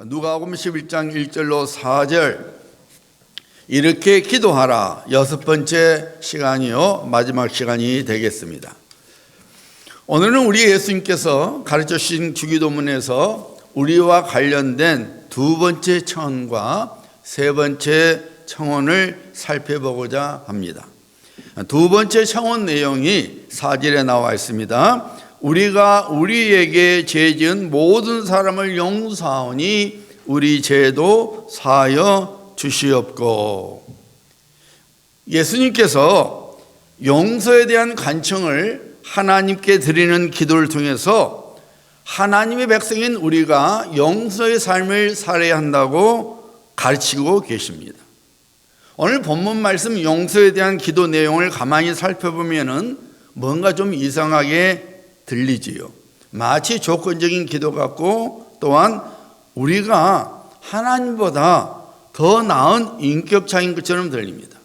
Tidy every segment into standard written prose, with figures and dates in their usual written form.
누가복음 11장 1절로 4절 이렇게 기도하라. 6번째 시간이요, 마지막 시간이 되겠습니다. 오늘은 우리 예수님께서 가르쳐 주신 주기도문에서 우리와 관련된 두 번째 청원과 세 번째 청원을 살펴보고자 합니다. 두 번째 청원 내용이 4절에 나와 있습니다. 우리가 우리에게 죄 지은 모든 사람을 용서하오니 우리 죄도 사하여 주시옵고. 예수님께서 용서에 대한 간청을 하나님께 드리는 기도를 통해서 하나님의 백성인 우리가 용서의 삶을 살아야 한다고 가르치고 계십니다. 오늘 본문 말씀 용서에 대한 기도 내용을 가만히 살펴보면은 뭔가 좀 이상하게 들리지요. 마치 조건적인 기도 같고, 또한 우리가 하나님보다 더 나은 인격차인 것처럼 들립니다.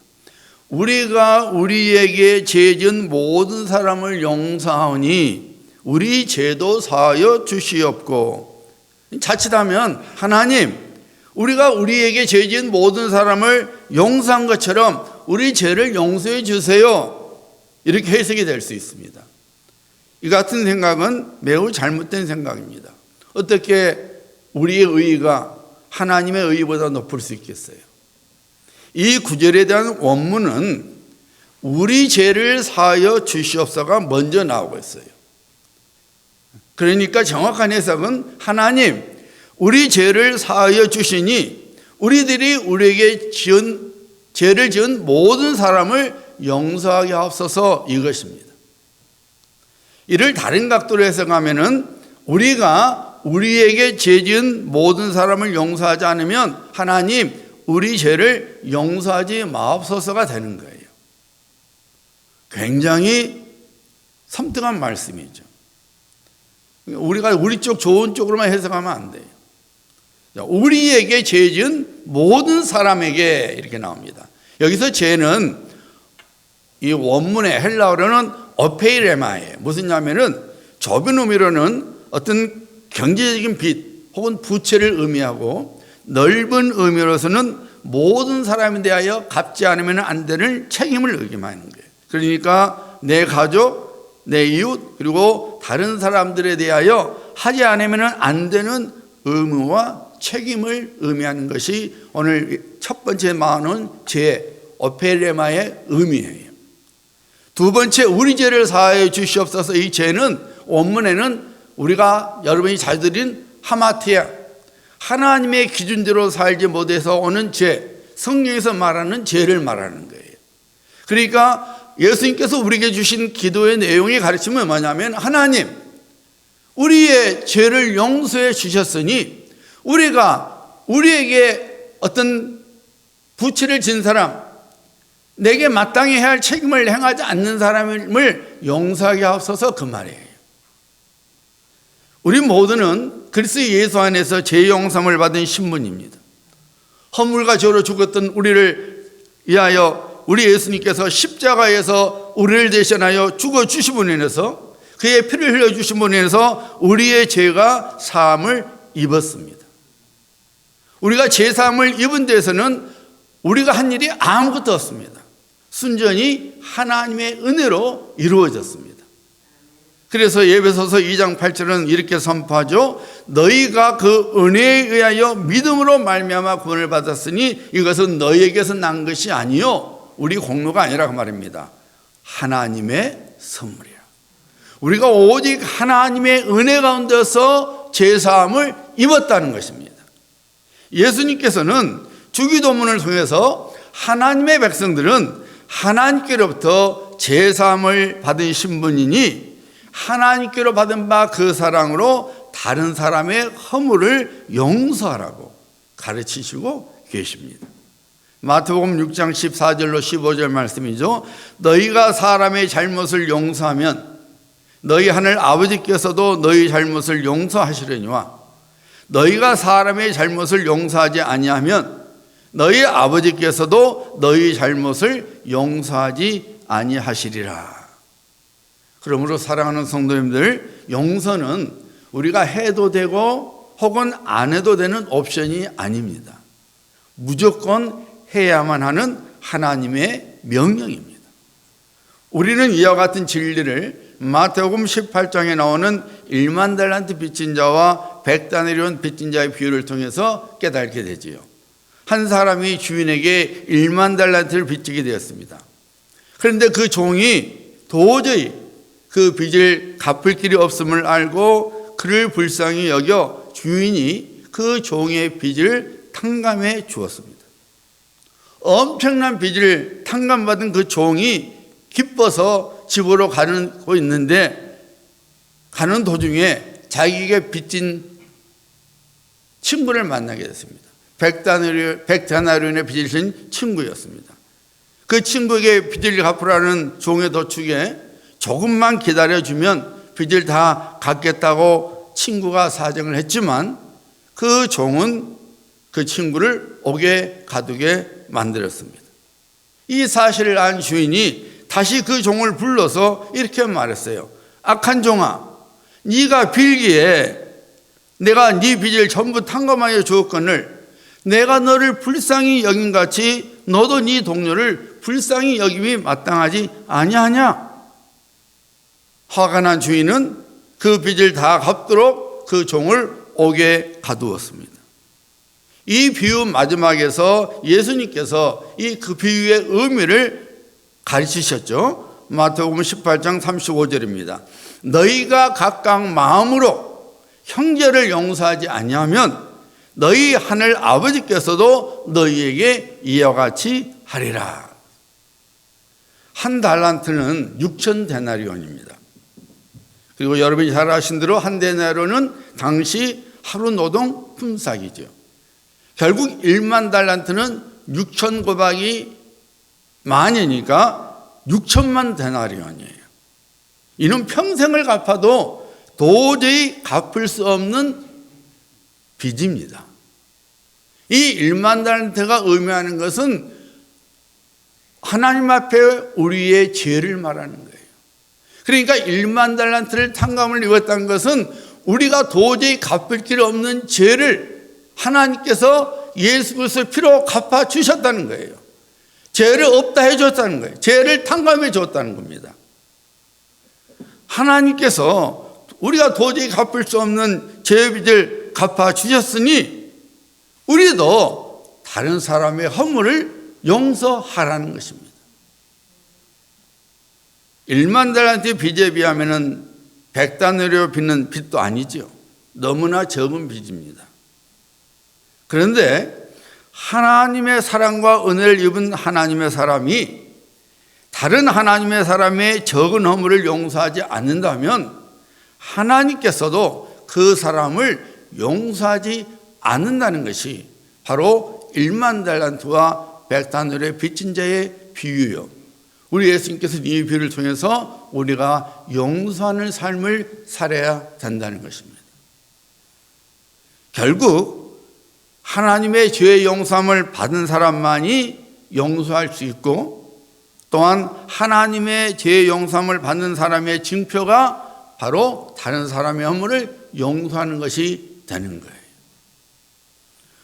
우리가 우리에게 죄 지은 모든 사람을 용서하오니 우리 죄도 사하여 주시옵고. 자칫하면 하나님, 우리가 우리에게 죄 지은 모든 사람을 용서한 것처럼 우리 죄를 용서해 주세요, 이렇게 해석이 될 수 있습니다. 이 같은 생각은 매우 잘못된 생각입니다. 어떻게 우리의 의의가 하나님의 의의보다 높을 수 있겠어요? 이 구절에 대한 원문은 우리 죄를 사하여 주시옵소서가 먼저 나오고 있어요. 그러니까 정확한 해석은 하나님, 우리 죄를 사하여 주시니 우리들이 우리에게 죄를 지은 모든 사람을 용서하게 하옵소서, 이것입니다. 이를 다른 각도로 해석하면은 우리가 우리에게 죄 지은 모든 사람을 용서하지 않으면 하나님, 우리 죄를 용서하지 마옵소서가 되는 거예요. 굉장히 섬뜩한 말씀이죠. 우리가 우리 쪽 좋은 쪽으로만 해석하면 안 돼요. 우리에게 죄 지은 모든 사람에게, 이렇게 나옵니다. 여기서 죄는 이 원문의 헬라어로는 어페이레마예요. 무슨냐면은 좁은 의미로는 어떤 경제적인 빚 혹은 부채를 의미하고, 넓은 의미로서는 모든 사람에 대하여 갚지 않으면 안 되는 책임을 의미하는 거예요. 그러니까 내 가족, 내 이웃, 그리고 다른 사람들에 대하여 하지 않으면 안 되는 의무와 책임을 의미하는 것이 오늘 첫 번째 나오는 죄, 어페이레마의 의미예요. 두 번째, 우리 죄를 사하여 주시옵소서. 이 죄는 원문에는 우리가 여러분이 잘 들은 하마티아, 하나님의 기준대로 살지 못해서 오는 죄, 성경에서 말하는 죄를 말하는 거예요. 그러니까 예수님께서 우리에게 주신 기도의 내용이 가르치면 뭐냐면, 하나님, 우리의 죄를 용서해 주셨으니 우리가 우리에게 어떤 부채를 진 사람, 내게 마땅히 해야 할 책임을 행하지 않는 사람을 용서하게 하옵소서, 그 말이에요. 우리 모두는 그리스도 예수 안에서 죄 용서를 받은 신분입니다. 허물과 죄로 죽었던 우리를 위하여 우리 예수님께서 십자가에서 우리를 대신하여 죽어주심으로 인해서, 그의 피를 흘려주심으로 인해서 우리의 죄가 사함을 입었습니다. 우리가 죄 사함을 입은 데에서는 우리가 한 일이 아무것도 없습니다. 순전히 하나님의 은혜로 이루어졌습니다. 그래서 에베소서 2장 8절은 이렇게 선포하죠. 너희가 그 은혜에 의하여 믿음으로 말미암아 구원을 받았으니 이것은 너희에게서 난 것이 아니요 우리 공로가 아니라고 말입니다. 하나님의 선물이야. 우리가 오직 하나님의 은혜 가운데서 제사함을 입었다는 것입니다. 예수님께서는 주기도문을 통해서 하나님의 백성들은 하나님께로부터 제사함을 받은 신분이니 하나님께로 받은 바 그 사랑으로 다른 사람의 허물을 용서하라고 가르치시고 계십니다. 마태복음 6장 14절로 15절 말씀이죠. 너희가 사람의 잘못을 용서하면 너희 하늘 아버지께서도 너희 잘못을 용서하시려니와 너희가 사람의 잘못을 용서하지 아니하면 너희 아버지께서도 너희 잘못을 용서하지 아니하시리라. 그러므로 사랑하는 성도님들, 용서는 우리가 해도 되고 혹은 안 해도 되는 옵션이 아닙니다. 무조건 해야만 하는 하나님의 명령입니다. 우리는 이와 같은 진리를 마태복음 18장에 나오는 1만 달란트 빚진 자와 100다나리온 빚진 자의 비유를 통해서 깨닫게 되지요. 한 사람이 주인에게 1만 달란트를 빚지게 되었습니다. 그런데 그 종이 도저히 그 빚을 갚을 길이 없음을 알고 그를 불쌍히 여겨 주인이 그 종의 빚을 탕감해 주었습니다. 엄청난 빚을 탕감받은 그 종이 기뻐서 집으로 가고 있는데 가는 도중에 자기에게 빚진 친구를 만나게 됐습니다. 100다나리온의 빚을 진 친구였습니다. 그 친구에게 빚을 갚으라는 종의 도축에 조금만 기다려주면 빚을 다 갚겠다고 친구가 사정을 했지만 그 종은 그 친구를 옥에 가두게 만들었습니다. 이 사실을 안 주인이 다시 그 종을 불러서 이렇게 말했어요. 악한 종아, 네가 빌기에 내가 네 빚을 전부 탕감하여 주었거늘 내가 너를 불쌍히 여김같이 너도 네 동료를 불쌍히 여김이 마땅하지 아니하냐? 화가 난 주인은 그 빚을 다 갚도록 그 종을 옥에 가두었습니다. 이 비유 마지막에서 예수님께서 그 비유의 의미를 가르치셨죠. 마태복음 18장 35절입니다. 너희가 각각 마음으로 형제를 용서하지 아니하면 너희 하늘 아버지께서도 너희에게 이와 같이 하리라. 한 달란트는 6,000데나리온입니다. 그리고 여러분이 잘 아신 대로 한 데나리온은 당시 하루 노동 품삯이죠. 결국 1만 달란트는 6천 곱하기 만이니까 6천만 데나리온이에요. 이는 평생을 갚아도 도저히 갚을 수 없는 빚입니다. 이 1만 달란트가 의미하는 것은 하나님 앞에 우리의 죄를 말하는 거예요. 그러니까 1만 달란트를 탕감을 입었다는 것은 우리가 도저히 갚을 길 없는 죄를 하나님께서 예수 그리스도의 피로 갚아주셨다는 거예요. 죄를 없다 해줬다는 거예요. 죄를 탕감해 줬다는 겁니다. 하나님께서 우리가 도저히 갚을 수 없는 죄의 빚을 갚아주셨으니 우리도 다른 사람의 허물을 용서하라는 것입니다. 1만 달란트의 빚에 비하면 100다나리온 빚는 빚도 아니죠. 너무나 적은 빚입니다. 그런데 하나님의 사랑과 은혜를 입은 하나님의 사람이 다른 하나님의 사람의 적은 허물을 용서하지 않는다면 하나님께서도 그 사람을 용서하지 않는다는 것이 바로 1만 달란트와 100다나리온의 빚진 자의 비유요. 우리 예수님께서 이 비유를 통해서 우리가 용서하는 삶을 살아야 된다는 것입니다. 결국 하나님의 죄의 용서함을 받은 사람만이 용서할 수 있고 또한 하나님의 죄의 용서함을 받는 사람의 증표가 바로 다른 사람의 허물을 용서하는 것이 되는 거예요.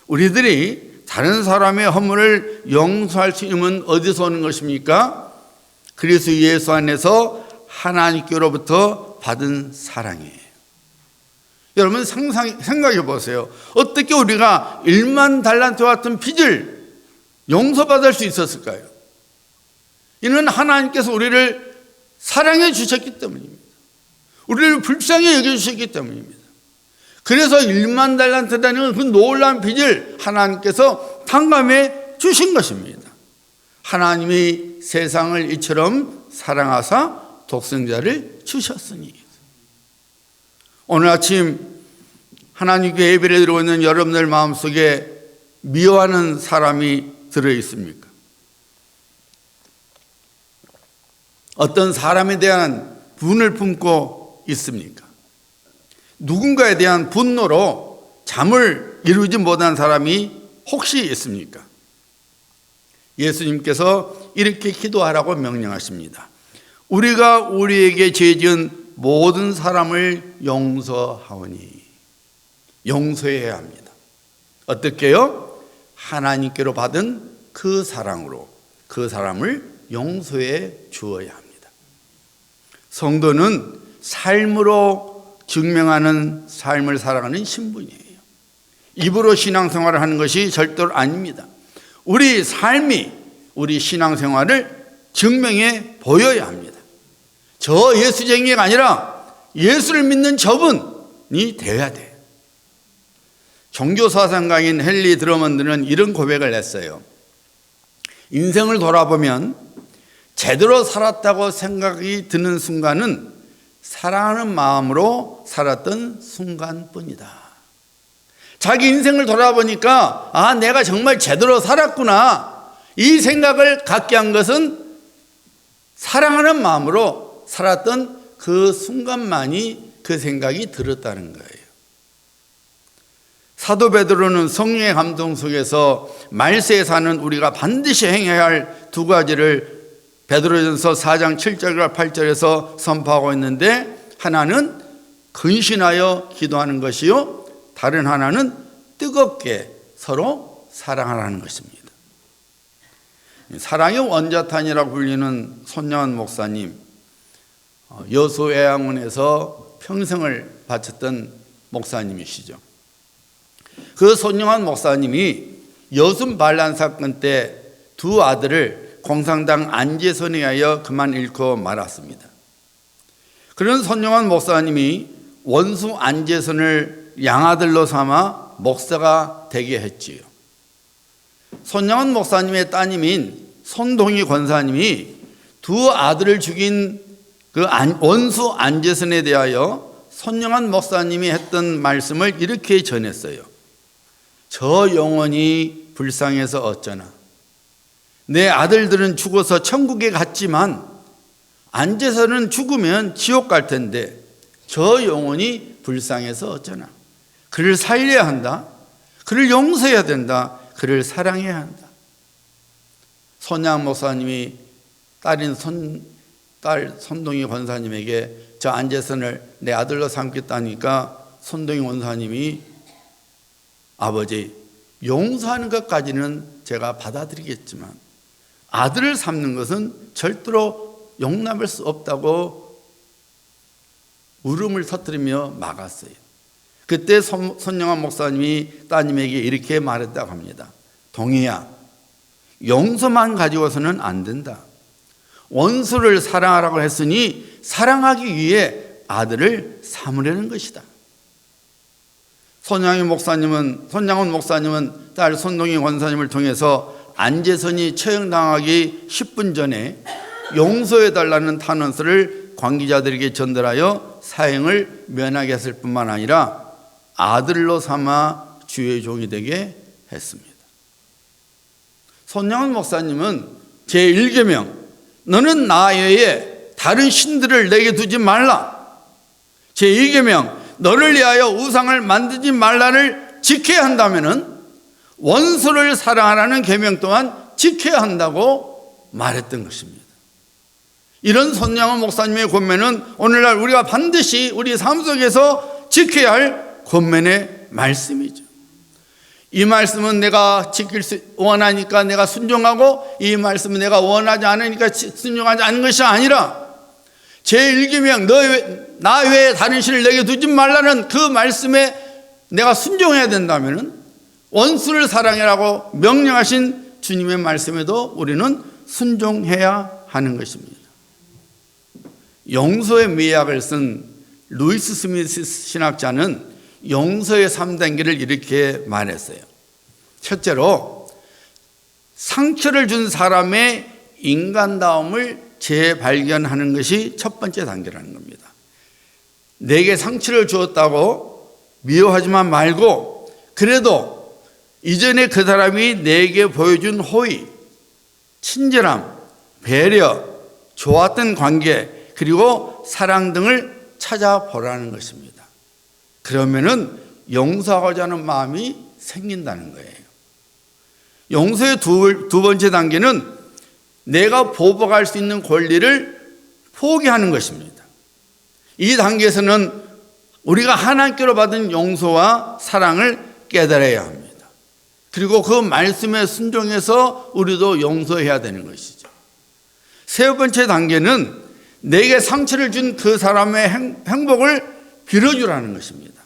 우리들이 다른 사람의 허물을 용서할 수 있는 어디서 오는 것입니까? 그리스도 예수 안에서 하나님께로부터 받은 사랑이에요. 여러분 생각해 보세요. 어떻게 우리가 1만 달란트 같은 빚을 용서받을 수 있었을까요? 이는 하나님께서 우리를 사랑해 주셨기 때문입니다. 우리를 불쌍히 여겨주셨기 때문입니다. 그래서 1만 달란트라는 그 놀라운 빚을 하나님께서 탕감해 주신 것입니다. 하나님이 세상을 이처럼 사랑하사 독생자를 주셨으니. 오늘 아침 하나님께 예배를 드리고 있는 여러분들 마음속에 미워하는 사람이 들어있습니까? 어떤 사람에 대한 분을 품고 있습니까? 누군가에 대한 분노로 잠을 이루지 못한 사람이 혹시 있습니까? 예수님께서 이렇게 기도하라고 명령하십니다. 우리가 우리에게 죄 지은 모든 사람을 용서하오니. 용서해야 합니다. 어떻게요? 하나님께로 받은 그 사랑으로 그 사람을 용서해 주어야 합니다. 성도는 삶으로 증명하는 삶을 살아가는 신분이에요. 입으로 신앙생활을 하는 것이 절대로 아닙니다. 우리 삶이 우리 신앙생활을 증명해 보여야 합니다. 저 예수쟁이가 아니라 예수를 믿는 저분이 되어야 돼요. 종교사상가인 헨리 드러먼드는 이런 고백을 했어요. 인생을 돌아보면 제대로 살았다고 생각이 드는 순간은 사랑하는 마음으로 살았던 순간뿐이다. 자기 인생을 돌아보니까 내가 정말 제대로 살았구나, 이 생각을 갖게 한 것은 사랑하는 마음으로 살았던 그 순간만이 그 생각이 들었다는 거예요. 사도 베드로는 성령의 감동 속에서 말세에 사는 우리가 반드시 행해야 할 두 가지를 베드로전서 4장 7절과 8절에서 선포하고 있는데, 하나는 근신하여 기도하는 것이요, 다른 하나는 뜨겁게 서로 사랑하라는 것입니다. 사랑의 원자탄이라고 불리는 손영환 목사님, 여수애양원에서 평생을 바쳤던 목사님이시죠. 그 손영환 목사님이 여순 반란 사건 때 두 아들을 공산당 안재선에 의하여 그만 잃고 말았습니다. 그런 손영환 목사님이 원수 안재선을 양아들로 삼아 목사가 되게 했지요. 손영환 목사님의 따님인 손동희 권사님이 두 아들을 죽인 그 원수 안재선에 대하여 손영환 목사님이 했던 말씀을 이렇게 전했어요. 저 영혼이 불쌍해서 어쩌나. 내 아들들은 죽어서 천국에 갔지만 안재선은 죽으면 지옥 갈 텐데 저 영혼이 불쌍해서 어쩌나. 그를 살려야 한다. 그를 용서해야 된다. 그를 사랑해야 한다. 손양 목사님이 딸인 딸 손동희 권사님에게 저 안재선을 내 아들로 삼겠다니까 손동희 권사님이 아버지, 용서하는 것까지는 제가 받아들이겠지만 아들을 삼는 것은 절대로 용납할 수 없다고 울음을 터뜨리며 막았어요. 그때 손영환 목사님이 따님에게 이렇게 말했다고 합니다. 동희야, 용서만 가지고서는 안 된다. 원수를 사랑하라고 했으니 사랑하기 위해 아들을 삼으려는 것이다. 손양훈 목사님은 딸 손동희 권사님을 통해서 안재선이 처형당하기 10분 전에 용서해달라는 탄원서를 관계자들에게 전달하여 사형을 면하게 했을 뿐만 아니라 아들로 삼아 주의 종이 되게 했습니다. 손양훈 목사님은 제1계명 너는 나 외에 다른 신들을 내게 두지 말라, 제2계명 너를 위하여 우상을 만들지 말라를 지켜야 한다면은 원수를 사랑하라는 계명 또한 지켜야 한다고 말했던 것입니다. 이런 손양훈 목사님의 권면은 오늘날 우리가 반드시 우리 삶 속에서 지켜야 할 권면의 말씀이죠. 이 말씀은 내가 지킬 수 원하니까 내가 순종하고, 이 말씀은 내가 원하지 않으니까 순종하지 않는 것이 아니라 제1계명 나 외에 다른 신을 내게 두지 말라는 그 말씀에 내가 순종해야 된다면 원수를 사랑해라고 명령하신 주님의 말씀에도 우리는 순종해야 하는 것입니다. 용서의 미학을 쓴 루이스 스미스 신학자는 용서의 3단계를 이렇게 말했어요. 첫째로 상처를 준 사람의 인간다움을 재발견하는 것이 첫 번째 단계라는 겁니다. 내게 상처를 주었다고 미워하지만 말고, 그래도 이전에 그 사람이 내게 보여준 호의, 친절함, 배려, 좋았던 관계, 그리고 사랑 등을 찾아보라는 것입니다. 그러면은 용서하고자 하는 마음이 생긴다는 거예요. 용서의 두 번째 단계는 내가 보복할 수 있는 권리를 포기하는 것입니다. 이 단계에서는 우리가 하나님께로 받은 용서와 사랑을 깨달아야 합니다. 그리고 그 말씀에 순종해서 우리도 용서해야 되는 것이죠. 세 번째 단계는 내게 상처를 준 그 사람의 행복을 빌어주라는 것입니다.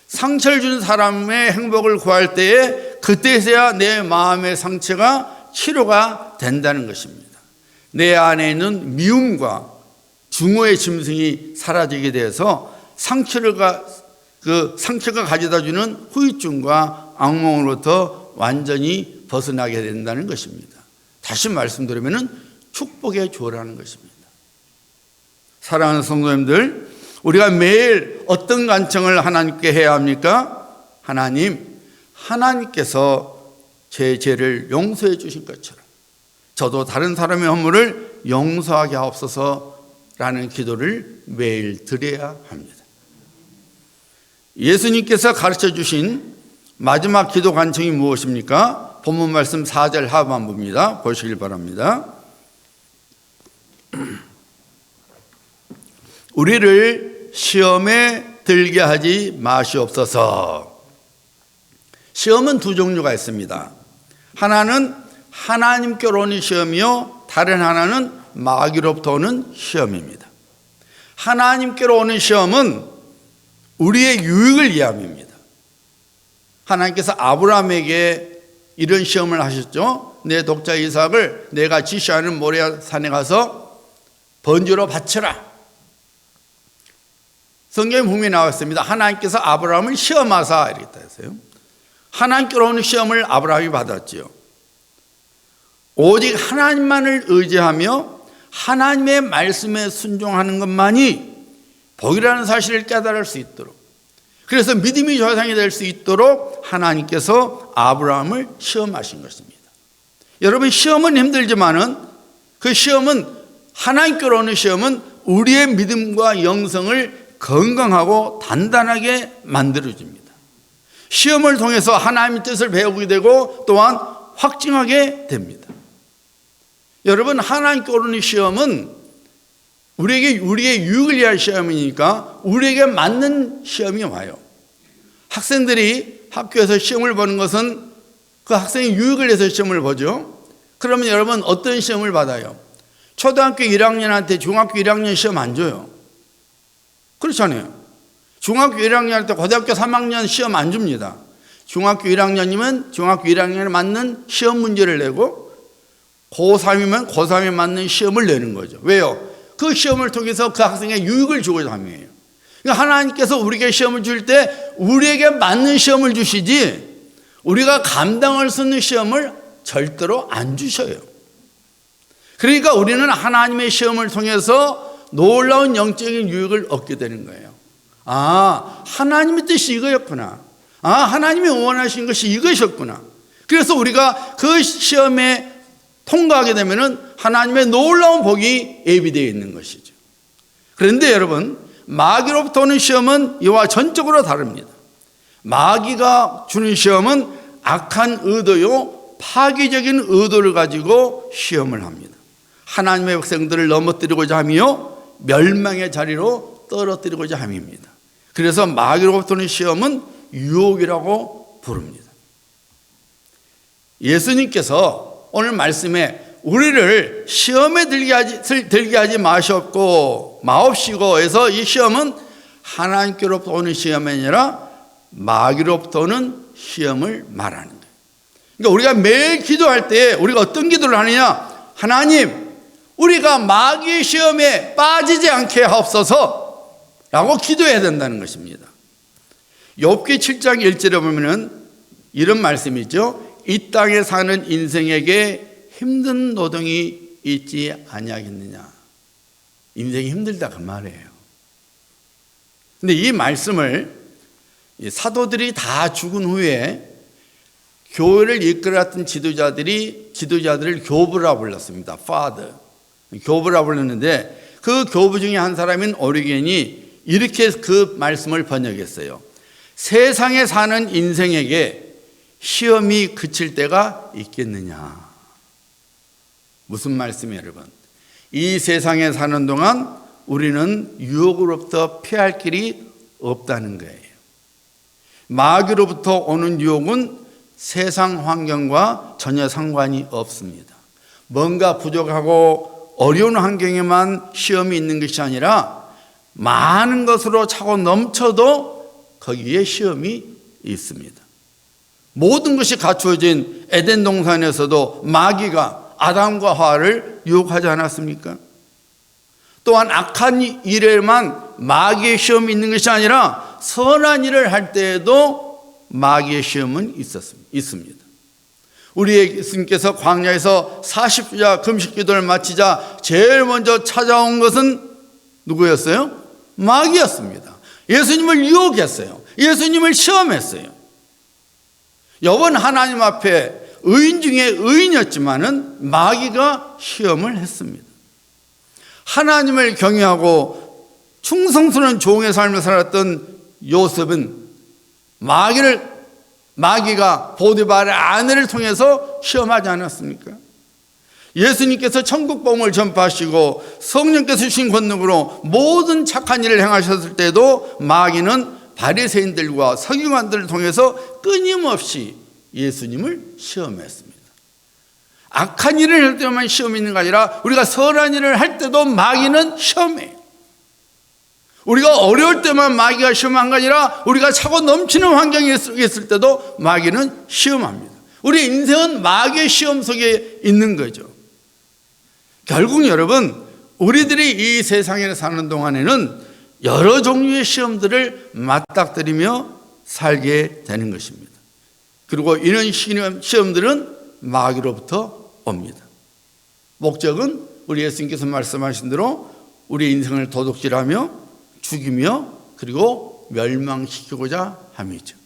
상처를 준 사람의 행복을 구할 때에 그때서야 내 마음의 상처가 치료가 된다는 것입니다. 내 안에 있는 미움과 증오의 짐승이 사라지게 돼서 상처가 가져다 주는 후유증과 악몽으로부터 완전히 벗어나게 된다는 것입니다. 다시 말씀드리면 축복의 조라는 것입니다. 사랑하는 성도님들, 우리가 매일 어떤 간청을 하나님께 해야 합니까? 하나님께서 제 죄를 용서해 주신 것처럼 저도 다른 사람의 허물을 용서하게 하옵소서라는 기도를 매일 드려야 합니다. 예수님께서 가르쳐 주신 마지막 기도 간청이 무엇입니까? 본문 말씀 4절 하반부입니다. 보시길 바랍니다. 우리를 시험에 들게 하지 마시옵소서. 시험은 두 종류가 있습니다. 하나는 하나님께로 오는 시험이요, 다른 하나는 마귀로부터 오는 시험입니다. 하나님께로 오는 시험은 우리의 유익을 위함입니다. 하나님께서 아브라함에게 이런 시험을 하셨죠. 내 독자 이삭을 내가 지시하는 모리아 산에 가서 번제로 바쳐라. 성경에 분명히 나왔습니다. 하나님께서 아브라함을 시험하사 이렇게 했어요. 하나님께로 오는 시험을 아브라함이 받았지요. 오직 하나님만을 의지하며 하나님의 말씀에 순종하는 것만이 복이라는 사실을 깨달을 수 있도록, 그래서 믿음이 조상이 될 수 있도록 하나님께서 아브라함을 시험하신 것입니다. 여러분, 시험은 힘들지만은 그 시험은, 하나님께로 오는 시험은 우리의 믿음과 영성을 건강하고 단단하게 만들어줍니다. 시험을 통해서 하나님의 뜻을 배우게 되고 또한 확증하게 됩니다. 여러분, 하나님께로 오는 시험은 우리의 유익을 위한 시험이니까 우리에게 맞는 시험이 와요. 학생들이 학교에서 시험을 보는 것은 그 학생의 유익을 위해서 시험을 보죠. 그러면 여러분, 어떤 시험을 받아요? 초등학교 1학년한테 중학교 1학년 시험 안 줘요. 그렇잖아요. 중학교 1학년한테 고등학교 3학년 시험 안 줍니다. 중학교 1학년이면 중학교 1학년에 맞는 시험 문제를 내고, 고3이면 고3에 맞는 시험을 내는 거죠. 왜요? 그 시험을 통해서 그 학생의 유익을 주고자 함이에요. 그러니까 하나님께서 우리에게 시험을 줄 때 우리에게 맞는 시험을 주시지 우리가 감당할 수 있는 시험을 절대로 안 주셔요. 그러니까 우리는 하나님의 시험을 통해서 놀라운 영적인 유익을 얻게 되는 거예요. 아, 하나님의 뜻이 이거였구나. 아, 하나님이 원하신 것이 이것이었구나. 그래서 우리가 그 시험에 통과하게 되면은 하나님의 놀라운 복이 예비되어 있는 것이죠. 그런데 여러분, 마귀로부터 오는 시험은 이와 전적으로 다릅니다. 마귀가 주는 시험은 악한 의도요, 파괴적인 의도를 가지고 시험을 합니다. 하나님의 백성들을 넘어뜨리고자 하며 멸망의 자리로 떨어뜨리고자 함입니다. 그래서 마귀로부터 오는 시험은 유혹이라고 부릅니다. 예수님께서 오늘 말씀에 우리를 시험에 들게 하지 마옵시고 해서 이 시험은 하나님께로부터 오는 시험이 아니라 마귀로부터 오는 시험을 말하는 거예요. 그러니까 우리가 매일 기도할 때 우리가 어떤 기도를 하느냐? 하나님, 우리가 마귀의 시험에 빠지지 않게 하옵소서 라고 기도해야 된다는 것입니다. 욥기 7장 1절에 보면은 이런 말씀이 있죠. 이 땅에 사는 인생에게 힘든 노동이 있지 아니하겠느냐. 인생이 힘들다 그 말이에요. 근데 이 말씀을 사도들이 다 죽은 후에 교회를 이끌었던 지도자들을 교부라 불렀습니다. Father. 교부라 불렀는데 그 교부 중에 한 사람인 오리겐이 이렇게 그 말씀을 번역했어요. 세상에 사는 인생에게 시험이 그칠 때가 있겠느냐. 무슨 말씀이에요, 여러분? 이 세상에 사는 동안 우리는 유혹으로부터 피할 길이 없다는 거예요. 마귀로부터 오는 유혹은 세상 환경과 전혀 상관이 없습니다. 뭔가 부족하고 어려운 환경에만 시험이 있는 것이 아니라 많은 것으로 차고 넘쳐도 거기에 시험이 있습니다. 모든 것이 갖추어진 에덴 동산에서도 마귀가 아담과 하와를 유혹하지 않았습니까? 또한 악한 일에만 마귀의 시험이 있는 것이 아니라 선한 일을 할 때에도 마귀의 시험은 있습니다. 우리 예수님께서 광야에서 40주야 금식기도를 마치자 제일 먼저 찾아온 것은 누구였어요? 마귀였습니다. 예수님을 유혹했어요. 예수님을 시험했어요. 여분 하나님 앞에 의인 중에 의인이었지만은 마귀가 시험을 했습니다. 하나님을 경외하고 충성스러운 종의 삶을 살았던 요셉은 마귀가 보디발의 아내를 통해서 시험하지 않았습니까? 예수님께서 천국 복음을 전파하시고 성령께서 주신 권능으로 모든 착한 일을 행하셨을 때도 마귀는 바리새인들과 서기관들을 통해서 끊임없이 예수님을 시험했습니다. 악한 일을 할 때만 시험이 있는 게 아니라 우리가 선한 일을 할 때도 마귀는 시험해요. 우리가 어려울 때만 마귀가 시험한 게 아니라 우리가 차고 넘치는 환경에 있을 때도 마귀는 시험합니다. 우리 인생은 마귀의 시험 속에 있는 거죠. 결국 여러분, 우리들이 이 세상에 사는 동안에는 여러 종류의 시험들을 맞닥뜨리며 살게 되는 것입니다. 그리고 이런 시험들은 마귀로부터 옵니다. 목적은 우리 예수님께서 말씀하신 대로 우리 인생을 도둑질하며 죽이며 그리고 멸망시키고자 함이죠.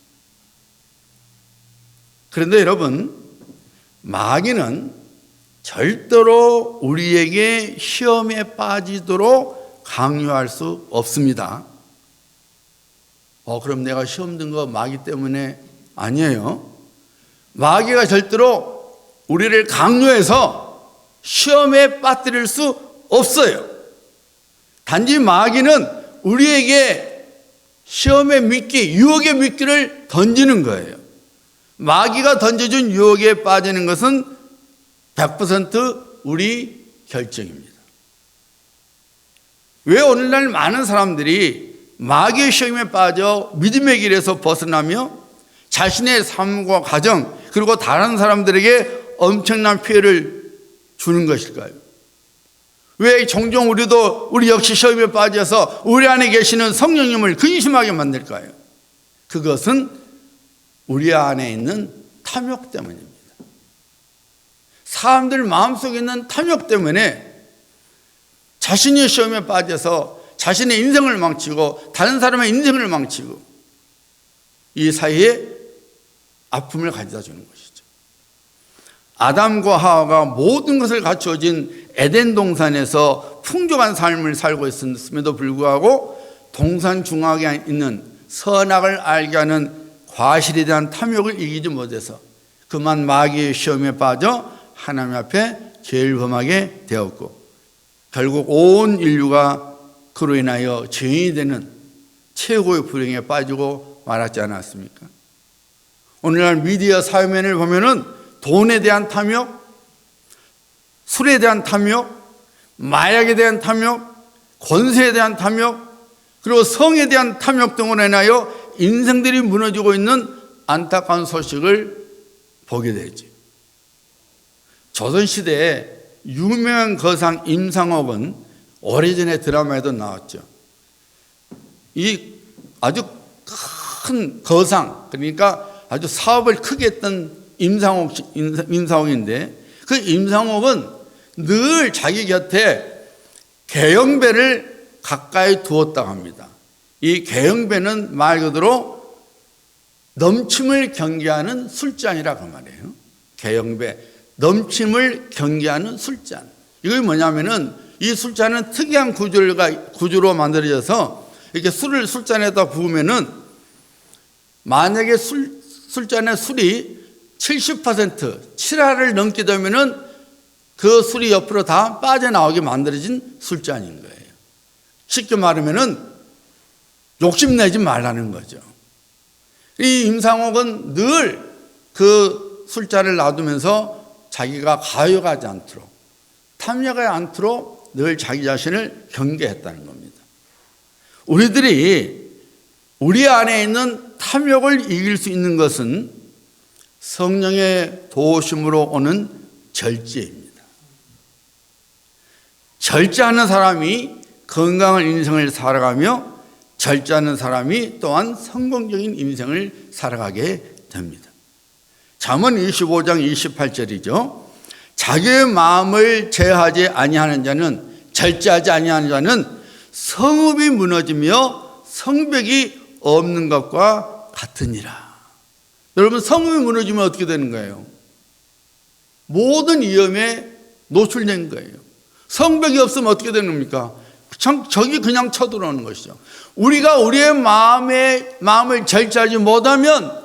그런데 여러분, 마귀는 절대로 우리에게 시험에 빠지도록 강요할 수 없습니다. 그럼 내가 시험 든 거 마귀 때문에 아니에요. 마귀가 절대로 우리를 강요해서 시험에 빠뜨릴 수 없어요. 단지 마귀는 우리에게 시험의 미끼, 유혹의 미끼를 던지는 거예요. 마귀가 던져준 유혹에 빠지는 것은 100% 우리 결정입니다. 왜 오늘날 많은 사람들이 마귀의 시험에 빠져 믿음의 길에서 벗어나며 자신의 삶과 가정 그리고 다른 사람들에게 엄청난 피해를 주는 것일까요? 왜 종종 우리 역시 시험에 빠져서 우리 안에 계시는 성령님을 근심하게 만들까요? 그것은 우리 안에 있는 탐욕 때문입니다. 사람들 마음속에 있는 탐욕 때문에 자신의 시험에 빠져서 자신의 인생을 망치고 다른 사람의 인생을 망치고 이 사이에 아픔을 가져다 주는 것이죠. 아담과 하와가 모든 것을 갖추어진 에덴 동산에서 풍족한 삶을 살고 있음에도 불구하고 동산 중앙에 있는 선악을 알게 하는 과실에 대한 탐욕을 이기지 못해서 그만 마귀의 시험에 빠져 하나님 앞에 죄를 범하게 되었고 결국 온 인류가 그로 인하여 죄인이 되는 최고의 불행에 빠지고 말았지 않았습니까? 오늘날 미디어 사회면을 보면은 돈에 대한 탐욕, 술에 대한 탐욕, 마약에 대한 탐욕, 권세에 대한 탐욕, 그리고 성에 대한 탐욕 등으로 인하여 인생들이 무너지고 있는 안타까운 소식을 보게 되죠. 조선시대에 유명한 거상 임상옥은 오래전에 드라마에도 나왔죠. 이 아주 큰 거상, 그러니까 아주 사업을 크게 했던 임상옥인데 그 임상옥은 늘 자기 곁에 개영배를 가까이 두었다고 합니다. 이 개영배는 말 그대로 넘침을 경계하는 술잔이라고 말해요. 개영배, 넘침을 경계하는 술잔. 이게 뭐냐면은 이 술잔은 특이한 구조로 만들어져서 이렇게 술을 술잔에다 부으면은 만약에 술잔의 술이 70% 7알을 넘게 되면은 그 술이 옆으로 다 빠져나오게 만들어진 술잔인 거예요. 쉽게 말하면은 욕심내지 말라는 거죠. 이 임상옥은 늘 그 술자를 놔두면서 자기가 가요가지 않도록, 탐욕하지 않도록 늘 자기 자신을 경계했다는 겁니다. 우리들이 우리 안에 있는 탐욕을 이길 수 있는 것은 성령의 도우심으로 오는 절제입니다. 절제하는 사람이 건강한 인생을 살아가며 절제하는 사람이 또한 성공적인 인생을 살아가게 됩니다. 잠언 25장 28절이죠. 자기의 마음을 제하지 아니하는 자는, 절제하지 아니하는 자는 성읍이 무너지며 성벽이 없는 것과 같으니라. 여러분, 성읍이 무너지면 어떻게 되는 거예요? 모든 위험에 노출된 거예요. 성벽이 없으면 어떻게 되는 겁니까? 적이 그냥 쳐들어오는 것이죠. 우리가 우리의 마음을 절제하지 못하면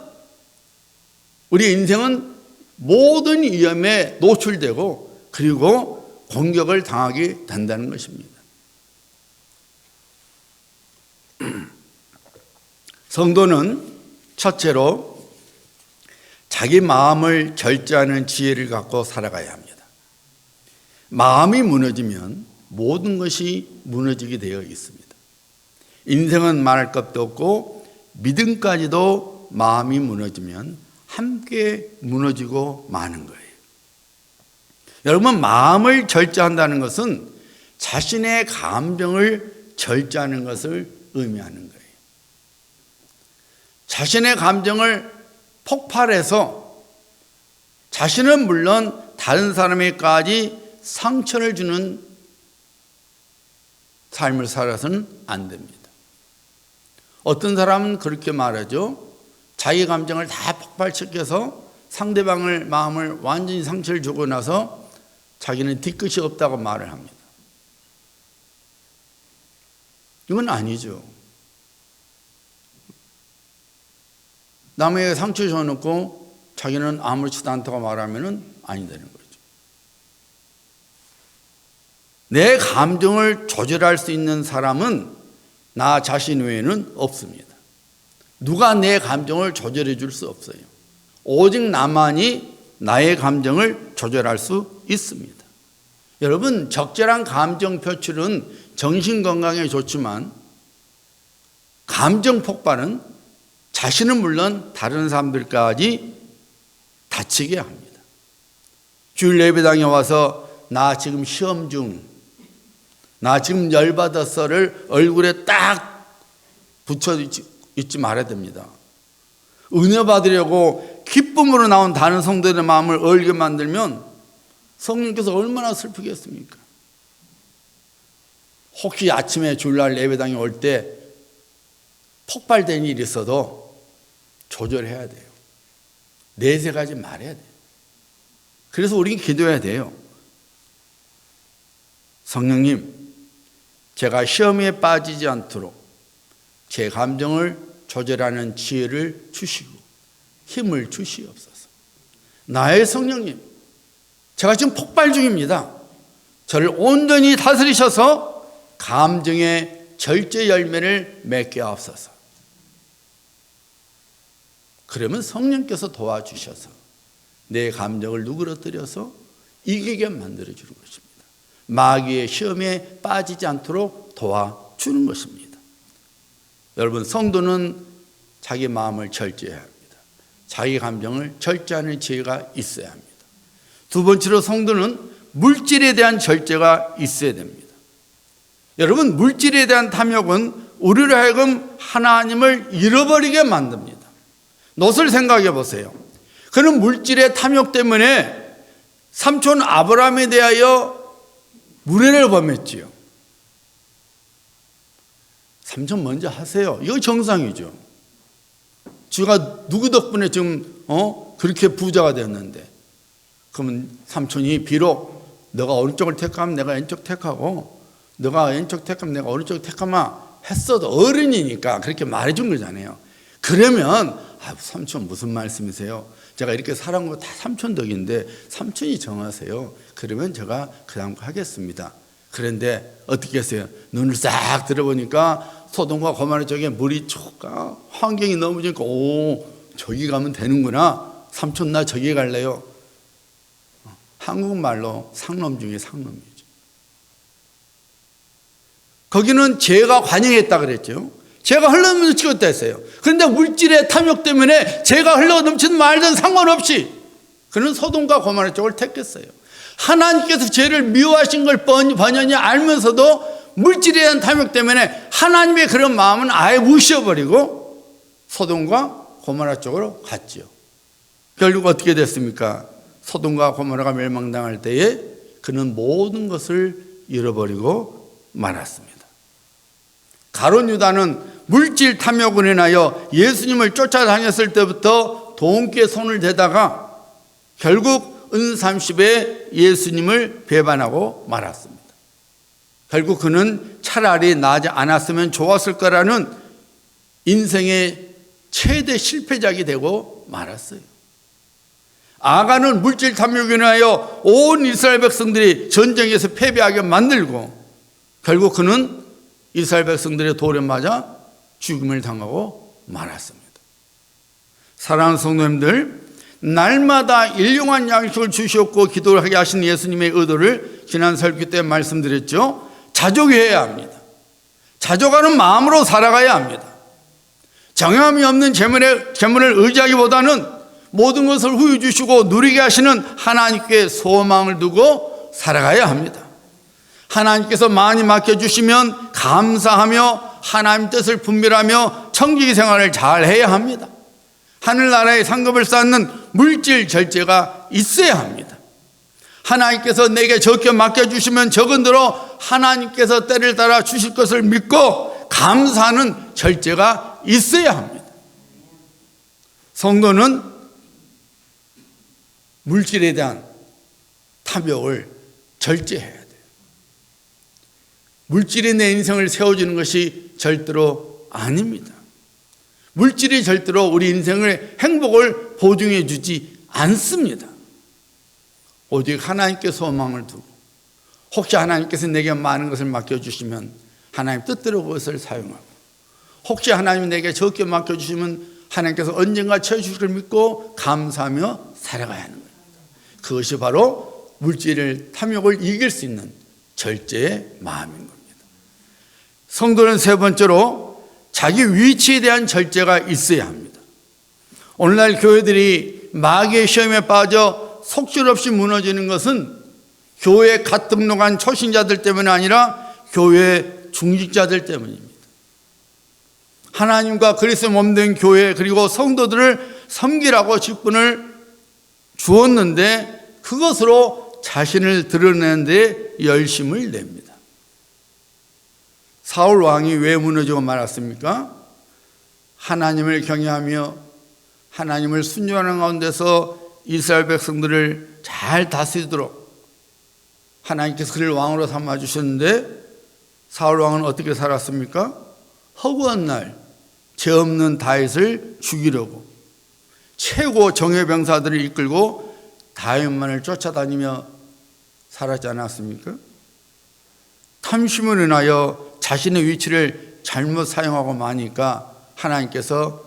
우리 인생은 모든 위험에 노출되고 그리고 공격을 당하게 된다는 것입니다. 성도는 첫째로 자기 마음을 절제하는 지혜를 갖고 살아가야 합니다. 마음이 무너지면 모든 것이 무너지게 되어 있습니다. 인생은 말할 것도 없고 믿음까지도 마음이 무너지면 함께 무너지고 마는 거예요. 여러분, 마음을 절제한다는 것은 자신의 감정을 절제하는 것을 의미하는 거예요. 자신의 감정을 폭발해서 자신은 물론 다른 사람에게까지 상처를 주는 삶을 살아서는 안 됩니다. 어떤 사람은 그렇게 말하죠. 자기 감정을 다 폭발시켜서 상대방을 마음을 완전히 상처를 주고 나서 자기는 뒤끝이 없다고 말을 합니다. 이건 아니죠. 남에게 상처 줘놓고 자기는 아무렇지도 않다고 말하면 아니 되는 거죠. 내 감정을 조절할 수 있는 사람은 나 자신 외에는 없습니다. 누가 내 감정을 조절해 줄 수 없어요. 오직 나만이 나의 감정을 조절할 수 있습니다. 여러분, 적절한 감정 표출은 정신 건강에 좋지만 감정 폭발은 자신은 물론 다른 사람들까지 다치게 합니다. 주일 예배당에 와서 나 지금 시험 중, 나 지금 열받았어를 얼굴에 딱 붙여 있지 말아야 됩니다. 은혜 받으려고 기쁨으로 나온 다른 성도들의 마음을 얼게 만들면 성령께서 얼마나 슬프겠습니까? 혹시 아침에 주일날 예배당에 올 때 폭발된 일이 있어도 조절해야 돼요. 내색하지 말아야 돼요. 그래서 우리는 기도해야 돼요. 성령님, 제가 시험에 빠지지 않도록 제 감정을 조절하는 지혜를 주시고 힘을 주시옵소서. 나의 성령님, 제가 지금 폭발 중입니다. 저를 온전히 다스리셔서 감정의 절제 열매를 맺게 하옵소서. 그러면 성령께서 도와주셔서 내 감정을 누그러뜨려서 이기게 만들어주는 것입니다. 마귀의 시험에 빠지지 않도록 도와주는 것입니다. 여러분, 성도는 자기 마음을 절제해야 합니다. 자기 감정을 절제하는 지혜가 있어야 합니다. 두 번째로 성도는 물질에 대한 절제가 있어야 됩니다. 여러분, 물질에 대한 탐욕은 우리로 하여금 하나님을 잃어버리게 만듭니다. 롯을 생각해 보세요. 그는 물질의 탐욕 때문에 삼촌 아브라함에 대하여 무례를 범했지요. 삼촌 먼저 하세요. 이거 정상이죠. 지가 누구 덕분에 지금 그렇게 부자가 되었는데, 그러면 삼촌이 비록 너가 어느 쪽을 택하면 내가 왼쪽 택하고 너가 왼쪽 택하면 내가 오른쪽 택하마 했어도 어른이니까 그렇게 말해준 거잖아요. 그러면 삼촌 무슨 말씀이세요? 제가 이렇게 살아온 거 다 삼촌 덕인데 삼촌이 정하세요. 그러면 제가 그 다음 거 하겠습니다. 그런데 어떻게 했어요? 눈을 싹 들어보니까 소돔과 고모라 쪽에 물이 촉가 환경이 너무 좋으니까 오 저기 가면 되는구나. 삼촌 나 저기 갈래요. 한국말로 상놈 중에 상놈이죠. 거기는 죄가 관영했다 그랬죠. 죄가 흘러넘치겠다 했어요. 그런데 물질의 탐욕 때문에 죄가 흘러넘치든 말든 상관없이 그는 소돔과 고모라 쪽을 택했어요. 하나님께서 죄를 미워하신 걸 번연히 알면서도 물질에 대한 탐욕 때문에 하나님의 그런 마음은 아예 무시해버리고 소돔과 고모라 쪽으로 갔지요. 결국 어떻게 됐습니까? 소돔과 고모라가 멸망당할 때에 그는 모든 것을 잃어버리고 말았습니다. 가룟 유다는 물질 탐욕으로 인하여 예수님을 쫓아다녔을 때부터 돈께 손을 대다가 결국 은30에 예수님을 배반하고 말았습니다. 결국 그는 차라리 나지 않았으면 좋았을 거라는 인생의 최대 실패작이 되고 말았어요. 아간은 물질 탐욕에 인하여 온 이스라엘 백성들이 전쟁에서 패배하게 만들고 결국 그는 이스라엘 백성들의 돌에 맞아 죽음을 당하고 말았습니다. 사랑하는 성도님들, 날마다 일용한 양식을 주셨고 기도를 하게 하신 예수님의 의도를 지난 설교 때 말씀드렸죠. 자족해야 합니다. 자족하는 마음으로 살아가야 합니다. 정함이 없는 재물을 의지하기보다는 모든 것을 후히 주시고 누리게 하시는 하나님께 소망을 두고 살아가야 합니다. 하나님께서 많이 맡겨주시면 감사하며 하나님 뜻을 분별하며 청지기 생활을 잘 해야 합니다. 하늘나라의 상급을 쌓는 물질 절제가 있어야 합니다. 하나님께서 내게 적게 맡겨주시면 적은 대로 하나님께서 때를 따라 주실 것을 믿고 감사하는 절제가 있어야 합니다. 성도는 물질에 대한 탐욕을 절제해야 돼요. 물질이 내 인생을 세워주는 것이 절대로 아닙니다. 물질이 절대로 우리 인생의 행복을 보증해 주지 않습니다. 오직 하나님께 소망을 두고 혹시 하나님께서 내게 많은 것을 맡겨주시면 하나님 뜻대로 그것을 사용하고 혹시 하나님이 내게 적게 맡겨주시면 하나님께서 언젠가 채워주실 걸 믿고 감사하며 살아가야 하는 겁니다. 그것이 바로 물질을 탐욕을 이길 수 있는 절제의 마음인 겁니다. 성도는 세 번째로 자기 위치에 대한 절제가 있어야 합니다. 오늘날 교회들이 마귀의 시험에 빠져 속절없이 무너지는 것은 교회에 갓 등록한 초신자들 때문이 아니라 교회 중직자들 때문입니다. 하나님과 그리스도 몸된 교회 그리고 성도들을 섬기라고 직분을 주었는데 그것으로 자신을 드러내는 데 열심을 냅니다. 사울 왕이 왜 무너지고 말았습니까? 하나님을 경외하며 하나님을 순종하는 가운데서 이스라엘 백성들을 잘 다스리도록 하나님께서 그를 왕으로 삼아주셨는데 사울 왕은 어떻게 살았습니까? 허구한 날 죄 없는 다윗을 죽이려고 최고 정예병사들을 이끌고 다윗만을 쫓아다니며 살았지 않았습니까? 탐심을 인하여 자신의 위치를 잘못 사용하고 마니까 하나님께서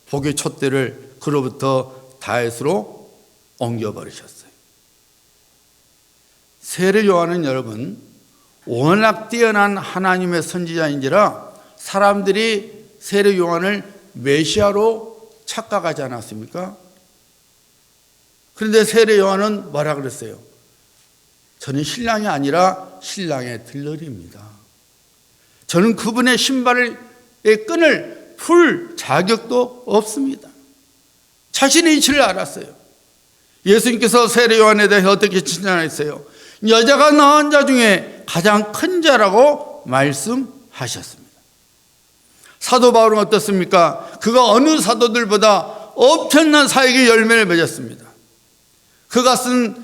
복의 촛대를 그로부터 다윗으로 옮겨버리셨어요. 세례 요한은 여러분 워낙 뛰어난 하나님의 선지자인지라 사람들이 세례 요한을 메시아로 착각하지 않았습니까? 그런데 세례 요한은 뭐라 그랬어요? 저는 신랑이 아니라 신랑의 들러리입니다. 저는 그분의 신발의 끈을 풀 자격도 없습니다. 자신의 이치를 알았어요. 예수님께서 세례 요한에 대해서 어떻게 칭찬했어요? 여자가 낳은 자 중에 가장 큰 자라고 말씀하셨습니다. 사도 바울은 어떻습니까? 그가 어느 사도들보다 엄청난 사역의 열매를 맺었습니다. 그가 쓴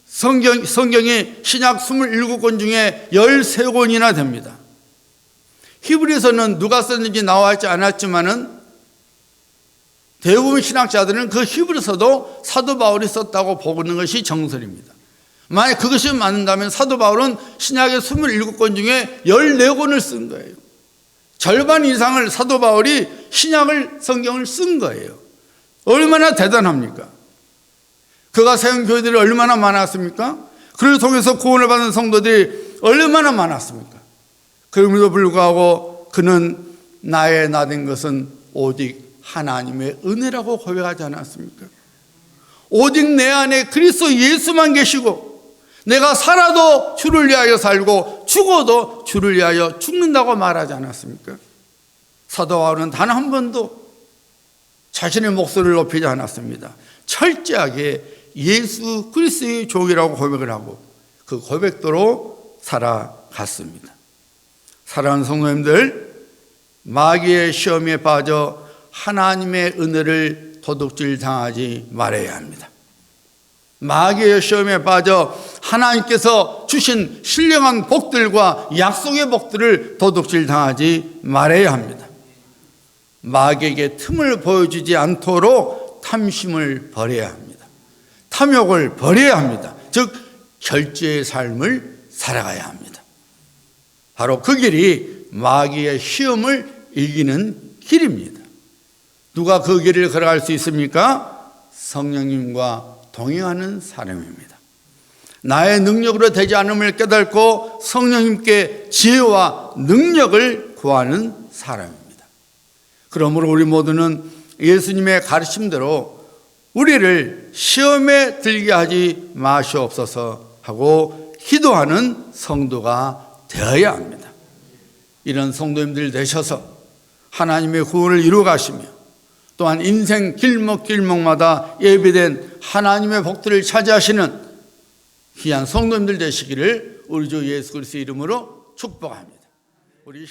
성경이 신약 27권 중에 13권이나 됩니다. 히브리서는 누가 썼는지 나와 있지 않았지만은 대부분 신학자들은 그 히브리서도 사도 바울이 썼다고 보는 것이 정설입니다. 만약 그것이 맞는다면 사도 바울은 신약의 27권 중에 14권을 쓴 거예요. 절반 이상을 사도 바울이 신약을 성경을 쓴 거예요. 얼마나 대단합니까? 그가 세운 교회들이 얼마나 많았습니까? 그를 통해서 구원을 받은 성도들이 얼마나 많았습니까? 그럼에도 불구하고 그는 나의 나된 것은 오직 하나님의 은혜라고 고백하지 않았습니까? 오직 내 안에 그리스도 예수만 계시고 내가 살아도 주를 위하여 살고 죽어도 주를 위하여 죽는다고 말하지 않았습니까? 사도 바울은 단 한 번도 자신의 목소리를 높이지 않았습니다. 철저하게 예수 그리스도의 종이라고 고백을 하고 그 고백대로 살아갔습니다. 사랑하는 성도님들, 마귀의 시험에 빠져 하나님의 은혜를 도둑질 당하지 말아야 합니다. 마귀의 시험에 빠져 하나님께서 주신 신령한 복들과 약속의 복들을 도둑질 당하지 말아야 합니다. 마귀에게 틈을 보여주지 않도록 탐심을 버려야 합니다. 탐욕을 버려야 합니다. 즉 절제의 삶을 살아가야 합니다. 바로 그 길이 마귀의 시험을 이기는 길입니다. 누가 그 길을 걸어갈 수 있습니까? 성령님과 동행하는 사람입니다. 나의 능력으로 되지 않음을 깨닫고 성령님께 지혜와 능력을 구하는 사람입니다. 그러므로 우리 모두는 예수님의 가르침대로 우리를 시험에 들게 하지 마시옵소서 하고 기도하는 성도가 되어야 합니다. 이런 성도님들 되셔서 하나님의 구원을 이루어 가시며 또한 인생 길목길목마다 예비된 하나님의 복들을 차지하시는 귀한 성도님들 되시기를 우리 주 예수 그리스도의 이름으로 축복합니다. 우리